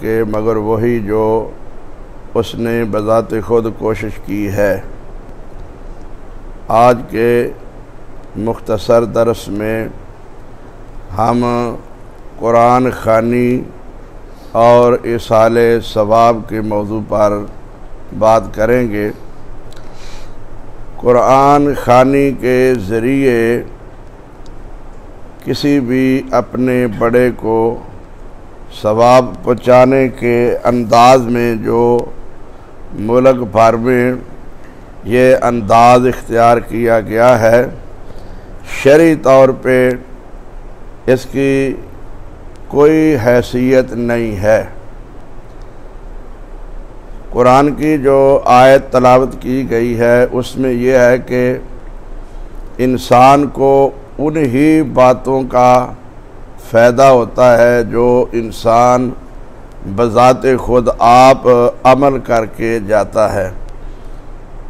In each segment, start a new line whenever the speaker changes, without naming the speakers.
कि मगर वही जो उसने बज़ात खुद कोशिश की है। आज के मुख्तसर दर्स में हम कुरान ख़ानी और इसाले सवाब के मौजू पर बात करेंगे। कुरान ख़ानी के ज़रिए किसी भी अपने बड़े को सवाब पहुँचाने के अंदाज़ में जो मुल्क भर में ये अंदाज़ इख्तियार किया गया है, शरई तौर पे इसकी कोई हैसियत नहीं है। कुरान की जो आयत तलावत की गई है उसमें यह है कि इंसान को उन्हीं बातों का फ़ायदा होता है जो इंसान बज़ाते खुद आप अमल करके जाता है।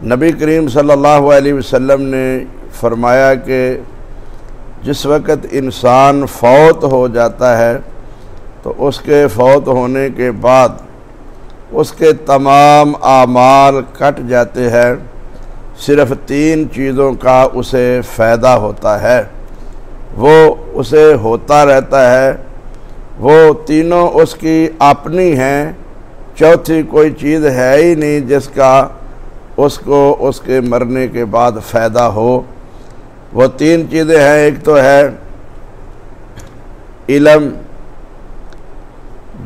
नबी करीम सल्लल्लाहु अलैहि वसल्लम ने फरमाया कि जिस वक़्त इंसान फ़ौत हो जाता है तो उसके फ़ौत होने के बाद उसके तमाम आमाल कट जाते हैं, सिर्फ़ 3 चीज़ों का उसे फ़ायदा होता है, वो उसे होता रहता है। वो तीनों उसकी अपनी हैं, चौथी कोई चीज़ है ही नहीं जिसका उसको उसके मरने के बाद फ़ायदा हो। वो 3 चीज़ें हैं, एक तो है इल्म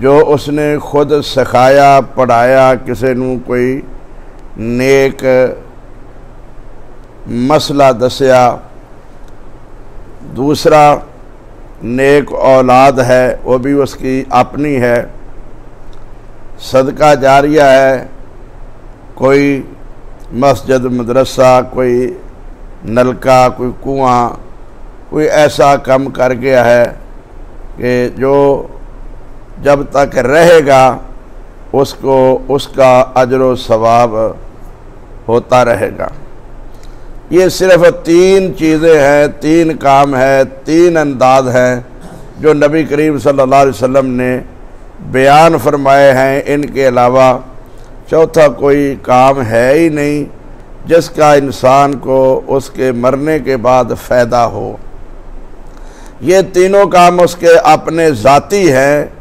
जो उसने खुद सिखाया पढ़ाया, किसी नू कोई नेक मसला दसिया। दूसरा नेक औलाद है, वो भी उसकी अपनी है। सदका जारिया है, कोई मस्जिद मदरसा, कोई नलका, कोई कुआं, कोई ऐसा काम कर गया है कि जो जब तक रहेगा उसको उसका अजर सवाब होता रहेगा। ये सिर्फ़ 3 चीज़ें हैं, 3 काम है, 3 अंदाज हैं जो नबी करीम सल्लल्लाहु अलैहि वसल्लम ने बयान फरमाए हैं। इनके अलावा चौथा कोई काम है ही नहीं जिसका इंसान को उसके मरने के बाद फ़ायदा हो। ये तीनों काम उसके अपने ज़ाती हैं,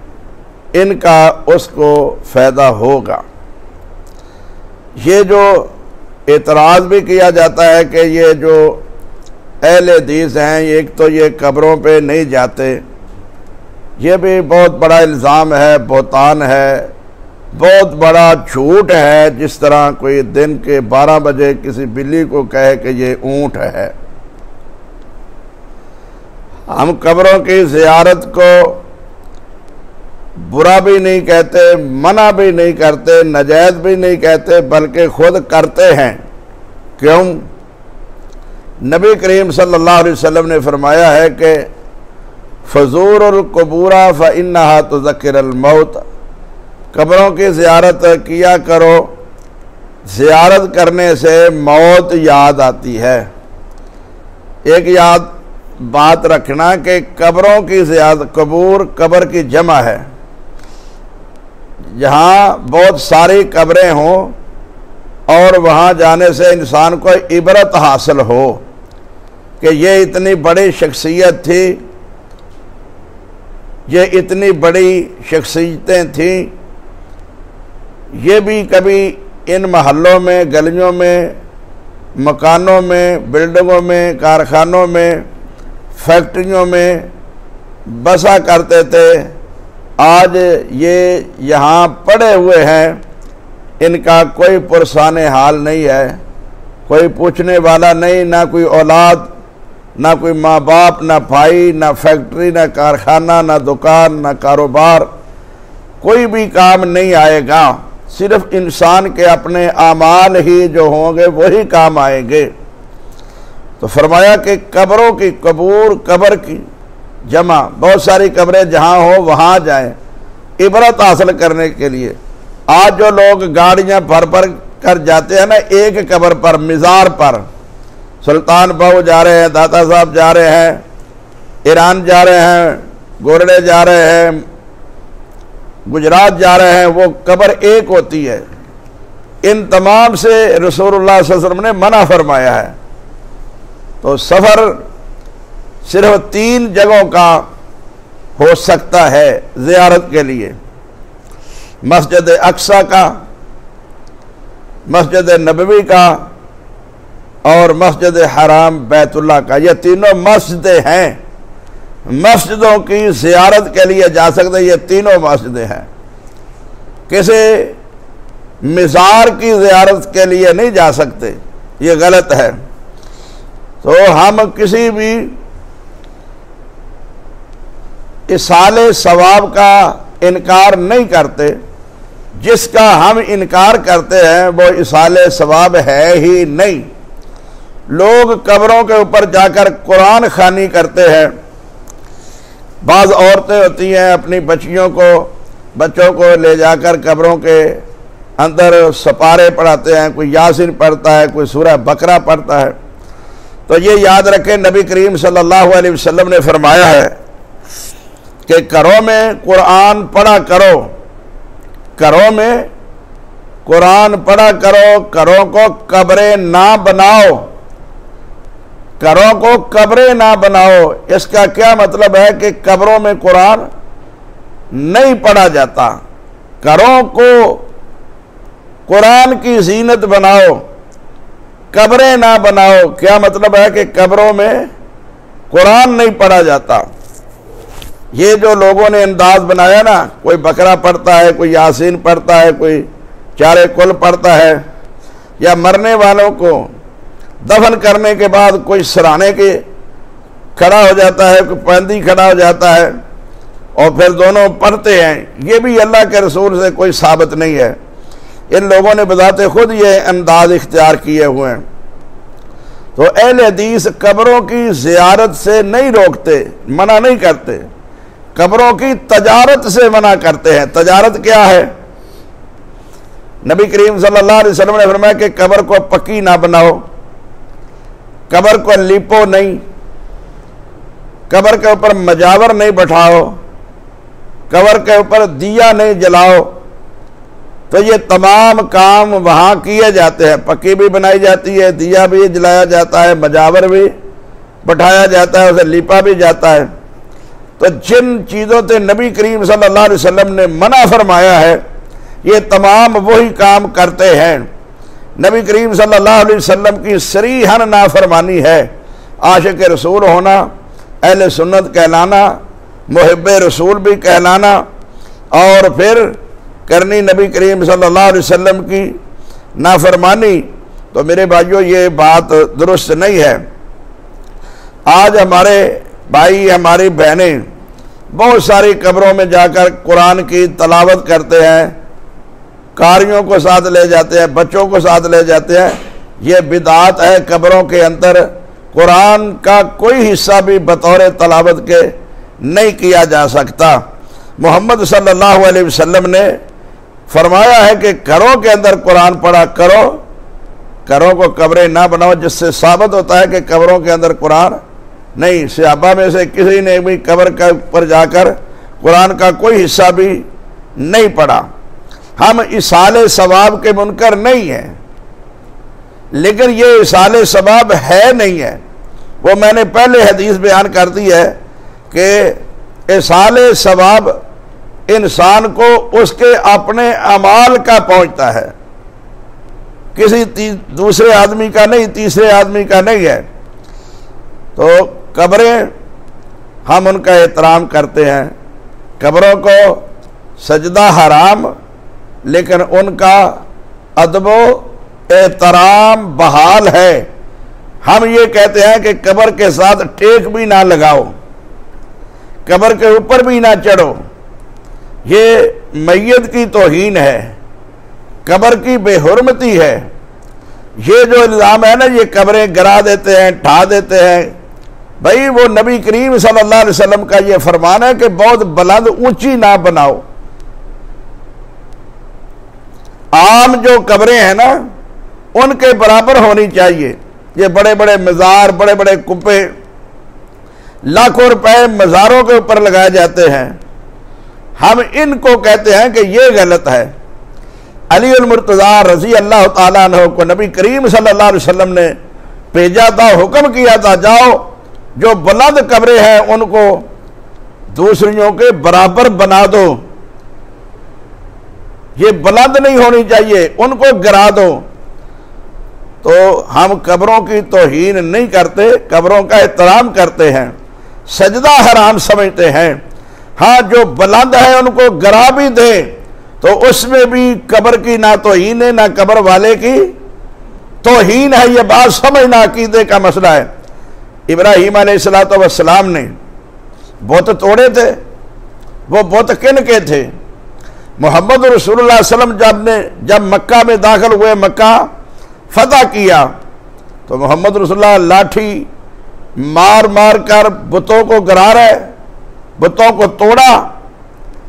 इनका उसको फ़ायदा होगा। ये जो एतराज़ भी किया जाता है कि ये जो अहले हदीस हैं, एक तो ये कब्रों पे नहीं जाते, ये भी बहुत बड़ा इल्ज़ाम है, बहतान है, बहुत बड़ा झूठ है। जिस तरह कोई दिन के 12 बजे किसी बिल्ली को कहे कि ये ऊँट है। हम कब्रों की ज़ियारत को बुरा भी नहीं कहते, मना भी नहीं करते, नाजायज़ भी नहीं कहते, बल्कि खुद करते हैं। क्यों? नबी करीम सल्लल्लाहु अलैहि वसल्लम ने फरमाया है कि फ़ज़ूरुल क़ुबूरा फ़इन्नहा तुज़क्किरुल मौत, कब्रों की ज़ियारत किया करो, ज़ियारत करने से मौत याद आती है। एक याद बात रखना कि कब्रों की ज़ियारत, कबूर कब्र की जमा है, जहाँ बहुत सारी कब्रें हों और वहाँ जाने से इंसान को इबरत हासिल हो कि ये इतनी बड़ी शख्सियत थी, ये इतनी बड़ी शख्सियतें थीं। ये भी कभी इन महल्लों में, गलियों में, मकानों में, बिल्डिंगों में, कारखानों में, फैक्ट्रियों में बसा करते थे। आज ये यहाँ पड़े हुए हैं, इनका कोई पुरसाने हाल नहीं है, कोई पूछने वाला नहीं, ना कोई औलाद, ना कोई माँ बाप, ना भाई, ना फैक्ट्री, ना कारखाना, ना दुकान, ना कारोबार, कोई भी काम नहीं आएगा। सिर्फ इंसान के अपने आमाल ही जो होंगे वही काम आएंगे। तो फरमाया कि कब्रों की, कबूर कब्र की जमा, बहुत सारी कब्रें जहाँ हो वहाँ जाएं इबरत हासिल करने के लिए। आज जो लोग गाड़ियाँ भर भर कर जाते हैं ना एक कब्र पर, मिज़ार पर, सुल्तान बाहू जा रहे हैं, दाता साहब जा रहे हैं, ईरान जा रहे हैं, गोरडे जा रहे हैं, गुजरात जा रहे हैं, वो कब्र एक होती है। इन तमाम से रसूलुल्लाह सल्लल्लाहु अलैहि वसल्लम ने मना फरमाया है। तो सफ़र सिर्फ 3 जगहों का हो सकता है ज़ियारत के लिए, मस्जिद अक्सा का, मस्जिद नबवी का और मस्जिद हराम बैतुल्लाह का। ये तीनों मस्जिदें हैं, मस्जिदों की ज़ियारत के लिए जा सकते, ये तीनों मस्जिदें हैं। किसी मिज़ार की ज़ियारत के लिए नहीं जा सकते, ये गलत है। तो हम किसी भी इसाले सवाब का इनकार नहीं करते, जिसका हम इनकार करते हैं वो इसाले सवाब है ही नहीं। लोग कब्रों के ऊपर जाकर कुरान खानी करते हैं। बाज़ औरतें होती हैं अपनी बच्चों को ले जाकर कब्रों के अंदर सपारे पढ़ाते हैं, कोई यासीन पढ़ता है, कोई सूरह बकरा पढ़ता है। तो ये याद रखें, नबी करीम सल्लल्लाहु अलैहि वसल्लम ने फरमाया है कि घरों में कुरान पढ़ा करो, घरों में कुरान पढ़ा करो, घरों को कब्रें ना बनाओ, घरों को कब्रें ना बनाओ। इसका क्या मतलब है कि कब्रों में कुरान नहीं पढ़ा जाता। घरों को कुरान की जीनत बनाओ, कब्रें ना बनाओ। क्या मतलब है कि कब्रों में कुरान नहीं पढ़ा जाता। ये जो लोगों ने अंदाज बनाया ना, कोई बकरा पढ़ता है, कोई यासीन पढ़ता है, कोई चारे कुल पढ़ता है, या मरने वालों को दफन करने के बाद कोई सराहने के खड़ा हो जाता है, कोई बंदी खड़ा हो जाता है और फिर दोनों पढ़ते हैं, ये भी अल्लाह के रसूल से कोई साबित नहीं है। इन लोगों ने बजाते खुद ये अंदाज इख्तियार किए हुए हैं। तो अहले हदीस कब्रों की ज़ियारत से नहीं रोकते, मना नहीं करते, कब्रों की तजारत से मना करते हैं। तजारत क्या है? नबी करीम सल्लल्लाहु अलैहि वसल्लम ने फरमाया कि कब्र को पक्की ना बनाओ, कब्र को लिपो नहीं, कब्र के ऊपर मजावर नहीं बैठाओ, कब्र के ऊपर दिया नहीं जलाओ। तो ये तमाम काम वहाँ किए जाते हैं। पक्की भी बनाई जाती है, दिया भी जलाया जाता है, मजावर भी बैठाया जाता है, उसे लिपा भी जाता है। तो जिन चीज़ों से नबी करीम सल्लल्लाहु अलैहि वसल्लम ने मना फरमाया है, ये तमाम वही काम करते हैं। नबी करीम सल्लल्लाहु अलैहि वसल्लम की सरीहन नाफरमानी है। आशिक रसूल होना, अहले सुन्नत कहलाना, मुहिब्बे रसूल भी कहलाना और फिर करनी नबी करीम सल्लल्लाहु अलैहि वसल्लम की नाफरमानी, तो मेरे भाइयों ये बात दुरुस्त नहीं है। आज हमारे भाई, हमारी बहनें बहुत सारी कब्रों में जाकर कुरान की तलावत करते हैं, कारियों को साथ ले जाते हैं, बच्चों को साथ ले जाते हैं। ये बिदात है। कब्रों के अंदर कुरान का कोई हिस्सा भी बतौर तलावत के नहीं किया जा सकता। मोहम्मद सल्लल्लाहु अलैहि वसल्लम ने फरमाया है कि घरों के अंदर कुरान पढ़ा करो, घरों को कब्रें ना बनाओ, जिससे साबित होता है कि कब्रों के अंदर कुरान नहीं। सहाबा में से किसी ने भी कब्र के ऊपर जाकर कुरान का कोई हिस्सा भी नहीं पढ़ा। हम इसाले सवाब के मुनकर नहीं हैं, लेकिन ये इसाले सवाब है नहीं है। वो मैंने पहले हदीस बयान कर दी है कि इसाले सवाब इंसान को उसके अपने अमाल का पहुंचता है, किसी दूसरे आदमी का नहीं, तीसरे आदमी का नहीं है। तो कब्रें हम उनका एहतराम करते हैं, कब्रों को सजदा हराम, लेकिन उनका अदबो एहतराम बहाल है। हम ये कहते हैं कि कब्र के साथ टेक भी ना लगाओ, कब्र के ऊपर भी ना चढ़ो, ये मैयत की तौहीन है, कब्र की बेहुरमती है। ये जो इल्ज़ाम है ना, ये कब्रें गिरा देते हैं, ढा देते हैं, भाई वो नबी करीम सल्लल्लाहु अलैहि वसल्लम का ये फरमान है कि बहुत बुलंद ऊंची ना बनाओ। आम जो कब्रें हैं ना, उनके बराबर होनी चाहिए। ये बड़े बड़े मज़ार, बड़े बड़े कुप्पे, लाखों रुपए मज़ारों के ऊपर लगाए जाते हैं, हम इनको कहते हैं कि ये गलत है। अली अल मुर्तज़ा रज़ी अल्लाह ताला अन्हु को नबी करीम सल्लल्लाहु अलैहि वसल्लम ने भेजा था, हुक्म किया था, जाओ जो बुलंद कब्रें हैं उनको दूसरियों के बराबर बना दो, ये बुलंद नहीं होनी चाहिए, उनको गिरा दो। तो हम कब्रों की तौहीन नहीं करते, कब्रों का एहतराम करते हैं, सजदा हराम समझते हैं। हाँ, जो बुलंद है उनको गिरा भी दे तो उसमें भी कब्र की ना तौहीन है ना कब्र वाले की तौहीन है। यह बात समझना अकीदे का मसला है। इब्राहीम अलैहिस्सलाम ने बुत तोड़े थे, वो बुत किन के थे? मोहम्मद रसूलुल्लाह सल्लल्लाहु अलैहि वसल्लम जब मक्का में दाखिल हुए, मक्का फतह किया, तो मोहम्मद रसूलुल्लाह लाठी मार मार कर बुतों को गिरा रहे, बुतों को तोड़ा,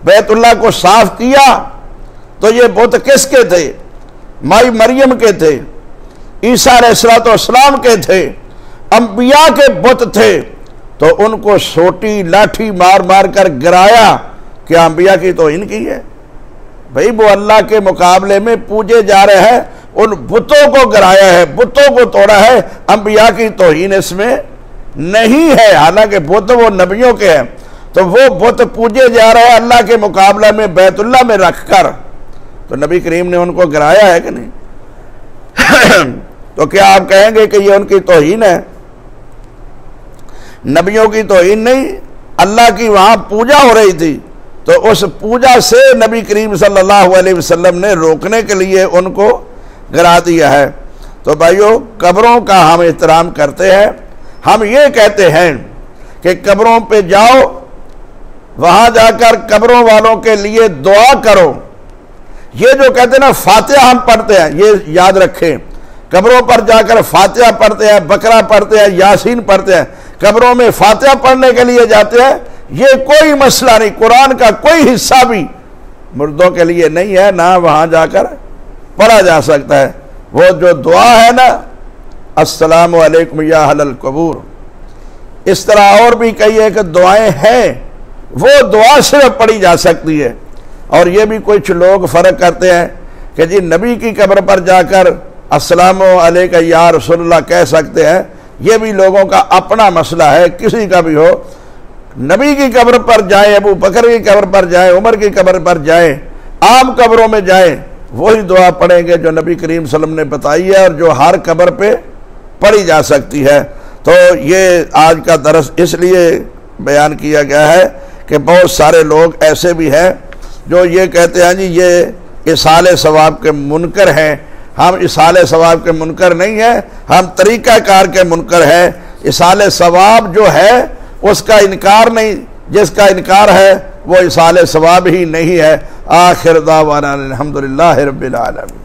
बैतुल्लाह को साफ किया। तो ये बुत किसके थे? माई मरियम के थे, ईसा अलैहिस्सलाम के थे, अंबिया के बुत थे। तो उनको सोटी लाठी मार मार कर गिराया। क्या अंबिया की तौहीन की है? भाई वो अल्लाह के मुकाबले में पूजे जा रहे हैं, उन बुतों को गिराया है, बुतों को तोड़ा है। अंबिया की तौहीन इसमें नहीं है, हालांकि बुत वो नबियों के हैं। तो वो बुत पूजे जा रहे हैं अल्लाह के मुकाबला में बैतुल्लाह में रखकर, तो नबी करीम ने उनको गिराया है कि नहीं? तो क्या आप कहेंगे कि ये उनकी तौहीन है? नबियों की तौहीन नहीं, अल्लाह की वहां पूजा हो रही थी, तो उस पूजा से नबी करीम सल्लल्लाहु अलैहि वसल्लम ने रोकने के लिए उनको गिरा दिया है। तो भाइयों, कब्रों का हम एहतराम करते हैं। हम ये कहते हैं कि कब्रों पे जाओ, वहां जाकर कब्रों वालों के लिए दुआ करो। ये जो कहते हैं ना फातिहा हम पढ़ते हैं, ये याद रखें, कब्रों पर जाकर फातिहा पढ़ते हैं, बकरा पढ़ते हैं, यासीन पढ़ते हैं, कब्रों में फातिहा पढ़ने के लिए जाते हैं, ये कोई मसला नहीं। कुरान का कोई हिस्सा भी मुर्दों के लिए नहीं है, ना वहां जाकर पढ़ा जा सकता है। वो जो दुआ है ना, अस्सलामु अलैकुम या अहलल कबूर, इस तरह और भी कई एक दुआएं हैं, वो दुआ सिर्फ पढ़ी जा सकती है। और ये भी कुछ लोग फर्क करते हैं कि जी नबी की कब्र पर जाकर अस्सलामु अलैका या रसूलुल्लाह कह सकते हैं। ये भी लोगों का अपना मसला है, किसी का भी हो। नबी की कब्र पर जाए, अबू बकर की कब्र पर जाए, उमर की कब्र पर जाए, आम कब्रों में जाए, वही दुआ पढ़ेंगे जो नबी करीम सल्लल्लाहु अलैहि वसल्लम ने बताई है और जो हर कब्र पे पढ़ी जा सकती है। तो ये आज का दरस इसलिए बयान किया गया है कि बहुत सारे लोग ऐसे भी हैं जो ये कहते हैं जी ये इसाले सवाब के मुनकर हैं। हम इसाले सवाब के मुनकर नहीं हैं, हम तरीक़ाकार के मुनकर हैं। इसाले सवाब जो है उसका इनकार नहीं, जिसका इनकार है वो इसाले सवाब ही नहीं है। आखिर दावाना अल्हम्दुलिल्लाहि रब्बिल आलमीन।